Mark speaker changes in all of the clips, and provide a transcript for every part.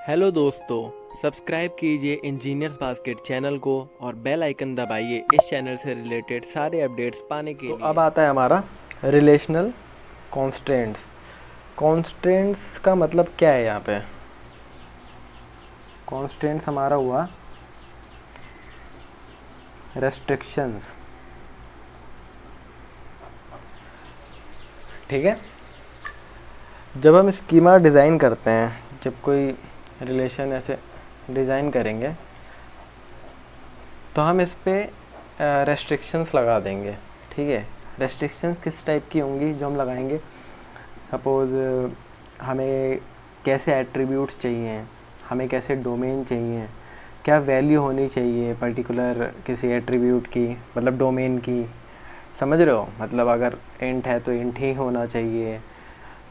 Speaker 1: Hello दोस्तों, subscribe कीजिए engineers basket channel को और बेल आइकन दबाइए इस चैनल से रिलेटेड सारे अपडेट्स पाने के लिए।
Speaker 2: अब आता है हमारा रिलेशनल कॉन्स्ट्रेंट्स। कॉन्स्ट्रेंट्स का मतलब क्या है यहाँ पे? कॉन्स्ट्रेंट्स हमारा हुआ रेस्ट्रिक्शंस, ठीक है। जब हम स्कीमा डिज़ाइन करते हैं, जब कोई रिलेशन ऐसे डिज़ाइन करेंगे तो हम इस पे रेस्ट्रिक्शंस लगा देंगे, ठीक है। रेस्ट्रिक्शंस किस टाइप की होंगी जो हम लगाएंगे? सपोज़ हमें कैसे एट्रीब्यूट्स चाहिए, हमें कैसे डोमेन चाहिए, क्या वैल्यू होनी चाहिए पर्टिकुलर किसी एट्रीब्यूट की, मतलब डोमेन की, समझ रहे हो? मतलब अगर इंट है तो इंट ही होना चाहिए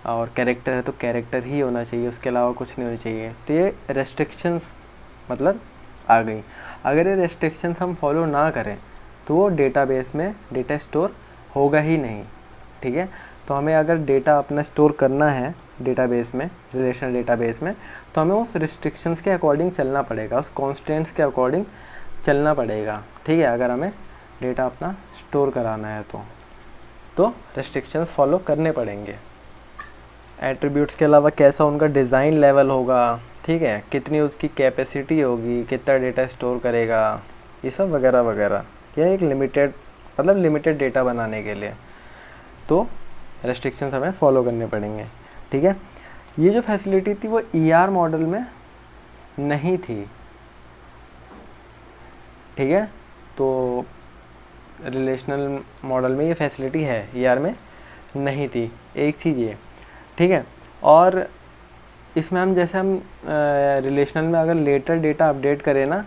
Speaker 2: और कैरेक्टर है तो कैरेक्टर ही होना चाहिए, उसके अलावा कुछ नहीं होना चाहिए। तो ये रेस्ट्रिक्शंस मतलब आ गई। अगर ये रेस्ट्रिक्शंस हम फॉलो ना करें तो वो डेटाबेस में डेटा स्टोर होगा ही नहीं, ठीक है। तो हमें अगर डेटा अपना स्टोर करना है डेटाबेस में, रिलेशनल डेटाबेस में, तो हमें उस रिस्ट्रिक्शंस के अकॉर्डिंग चलना पड़ेगा, उस कॉन्स्टेंट्स के अकॉर्डिंग चलना पड़ेगा, ठीक है। अगर हमें डेटा अपना स्टोर कराना है तो रेस्ट्रिक्शंस फॉलो करने पड़ेंगे। एट्रीब्यूट्स के अलावा कैसा उनका डिज़ाइन लेवल होगा, ठीक है, कितनी उसकी कैपेसिटी होगी, कितना डेटा स्टोर करेगा, ये सब वगैरह वगैरह। यह एक लिमिटेड डेटा बनाने के लिए तो रेस्ट्रिक्शंस हमें फॉलो करने पड़ेंगे, ठीक है। ये जो फैसिलिटी थी वो ईआर मॉडल में नहीं थी, ठीक है। तो रिलेशनल मॉडल में ये फैसिलिटी है, ईआर में नहीं थी। एक चीज़ ये, ठीक है। और इसमें हम जैसे हम रिलेशनल में अगर लेटर डेटा अपडेट करें ना,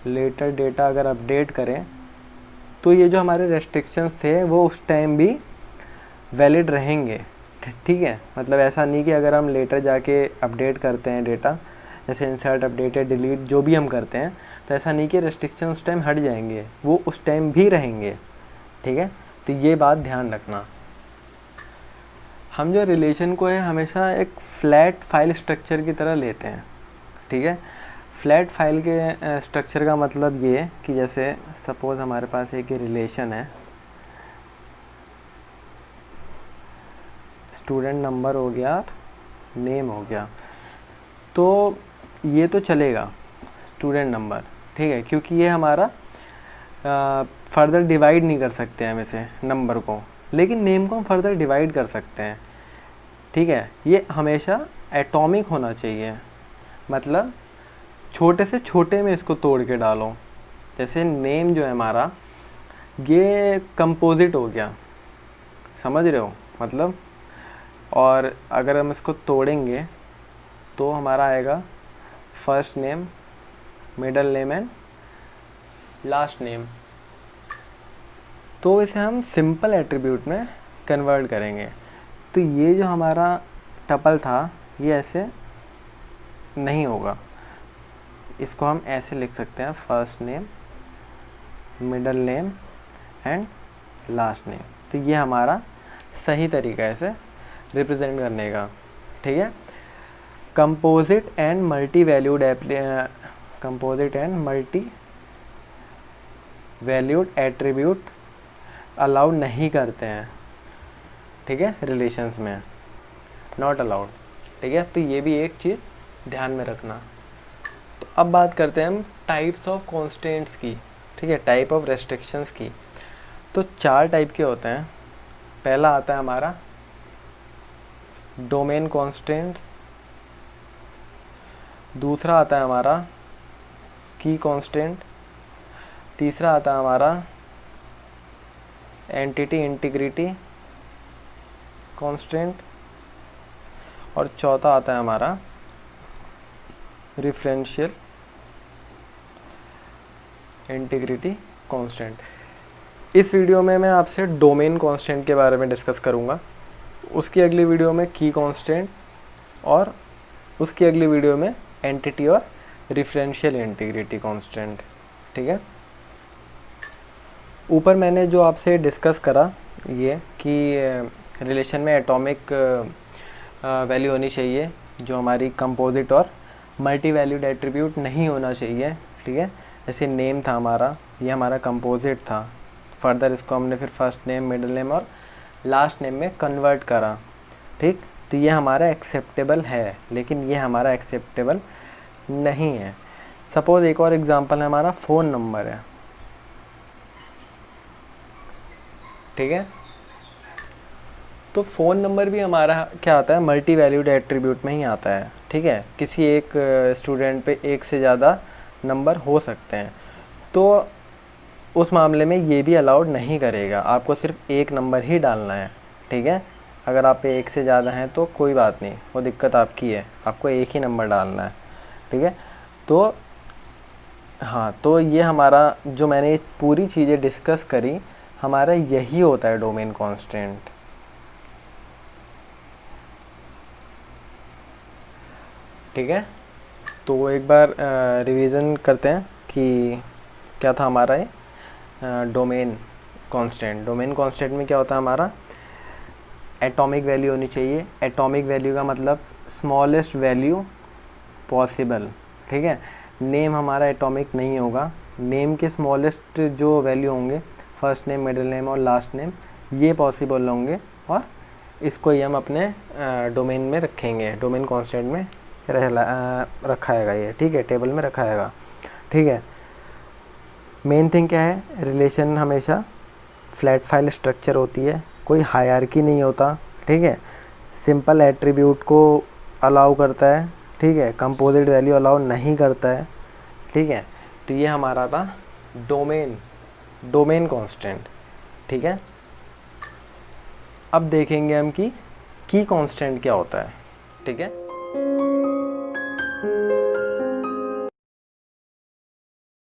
Speaker 2: लेटर डेटा अगर अपडेट करें तो ये जो हमारे रेस्ट्रिक्शंस थे वो उस टाइम भी वैलिड रहेंगे, ठीक है। मतलब ऐसा नहीं कि अगर हम लेटर जाके अपडेट करते हैं डेटा, जैसे इंसर्ट, अपडेट या डिलीट जो भी हम करते हैं, तो ऐसा नहीं कि रेस्ट्रिक्शन उस टाइम हट जाएंगे, वो उस टाइम भी रहेंगे, ठीक है। तो ये बात ध्यान रखना। हम जो रिलेशन को है हमेशा एक फ्लैट फाइल स्ट्रक्चर की तरह लेते हैं, ठीक है। फ्लैट फाइल के स्ट्रक्चर का मतलब ये है कि जैसे सपोज़ हमारे पास एक रिलेशन है, स्टूडेंट नंबर हो गया, नेम हो गया, तो ये तो चलेगा स्टूडेंट नंबर, ठीक है, क्योंकि ये हमारा फर्दर डिवाइड नहीं कर सकते हैं हम इसे नंबर को, लेकिन नेम को हम फर्दर डिवाइड कर सकते हैं, ठीक है। ये हमेशा एटॉमिक होना चाहिए, मतलब छोटे से छोटे में इसको तोड़ के डालो। जैसे नेम जो है हमारा, ये कंपोजिट हो गया, समझ रहे हो मतलब। और अगर हम इसको तोड़ेंगे तो हमारा आएगा first name, middle name and last name. तो इसे हम सिंपल एट्रीब्यूट में कन्वर्ट करेंगे। तो ये जो हमारा टपल था ये ऐसे नहीं होगा, इसको हम ऐसे लिख सकते हैं, first name, middle name and last name. तो ये हमारा सही तरीका है इसे रिप्रेजेंट करने का, ठीक है। Composite and multi valued attribute allowed नहीं करते हैं, ठीक है, रिलेशंस में, नॉट अलाउड, ठीक है। तो ये भी एक चीज़ ध्यान में रखना। तो अब बात करते हैं हम टाइप्स ऑफ कॉन्स्टेंट्स की, ठीक है, टाइप ऑफ रेस्ट्रिक्शंस की। तो 4 टाइप के होते हैं। पहला आता है हमारा डोमेन कॉन्स्टेंट्स, दूसरा आता है हमारा की कॉन्स्टेंट, तीसरा आता है हमारा एंटिटी इंटीग्रिटी कॉन्स्टेंट, और चौथा आता है हमारा रेफरेंशियल इंटीग्रिटी कांस्टेंट। इस वीडियो में मैं आपसे डोमेन कांस्टेंट के बारे में डिस्कस करूँगा, उसकी अगली वीडियो में की कांस्टेंट, और उसकी अगली वीडियो में एंटिटी और रेफरेंशियल इंटीग्रिटी कांस्टेंट, ठीक है। ऊपर मैंने जो आपसे डिस्कस करा ये कि रिलेशन में एटॉमिक वैल्यू होनी चाहिए, जो हमारी कंपोजिट और मल्टी वैल्यूड एट्रीब्यूट नहीं होना चाहिए, ठीक है। जैसे नेम था हमारा, ये हमारा कंपोजिट था, फर्दर इसको हमने फिर फर्स्ट नेम, मिडिल नेम और लास्ट नेम में कन्वर्ट करा, ठीक। तो ये हमारा एक्सेप्टेबल है, लेकिन ये हमारा एक्सेप्टेबल नहीं है। सपोज़ एक और एग्जांपल है, हमारा फ़ोन नंबर है, ठीक है। तो फ़ोन नंबर भी हमारा क्या आता है, मल्टी वैल्यूड एट्रीब्यूट में ही आता है, ठीक है। किसी एक स्टूडेंट पे एक से ज़्यादा नंबर हो सकते हैं, तो उस मामले में ये भी अलाउड नहीं करेगा, आपको सिर्फ एक नंबर ही डालना है, ठीक है। अगर आप पे एक से ज़्यादा हैं तो कोई बात नहीं, वो दिक्कत आपकी है, आपको एक ही नंबर डालना है, ठीक है। तो हाँ, तो ये हमारा जो मैंने पूरी चीज़ें डिस्कस करी, हमारा यही होता है डोमेन कॉन्स्टेंट। ठीक है, तो एक बार रिवीजन करते हैं कि क्या था हमारा ये डोमेन कांस्टेंट। डोमेन कांस्टेंट में क्या होता है, हमारा एटॉमिक वैल्यू होनी चाहिए। एटॉमिक वैल्यू का मतलब स्मॉलेस्ट वैल्यू पॉसिबल, ठीक है। नेम हमारा एटॉमिक नहीं होगा, नेम के स्मॉलेस्ट जो वैल्यू होंगे, फर्स्ट नेम, मिडिल नेम और लास्ट नेम, ये पॉसिबल होंगे, और इसको ही हम अपने डोमेन में रखेंगे, डोमेन कांस्टेंट में रखा है ये, ठीक है, टेबल में रखा है, ठीक है। मेन थिंग क्या है, रिलेशन हमेशा फ्लैट फाइल स्ट्रक्चर होती है, कोई हायरार्की नहीं होता, ठीक है। सिंपल एट्रीब्यूट को अलाउ करता है, ठीक है, कंपोजिट वैल्यू अलाउ नहीं करता है, ठीक है। तो ये हमारा था डोमेन कांस्टेंट, ठीक है। अब देखेंगे हम कि की कांस्टेंट क्या होता है, ठीक है।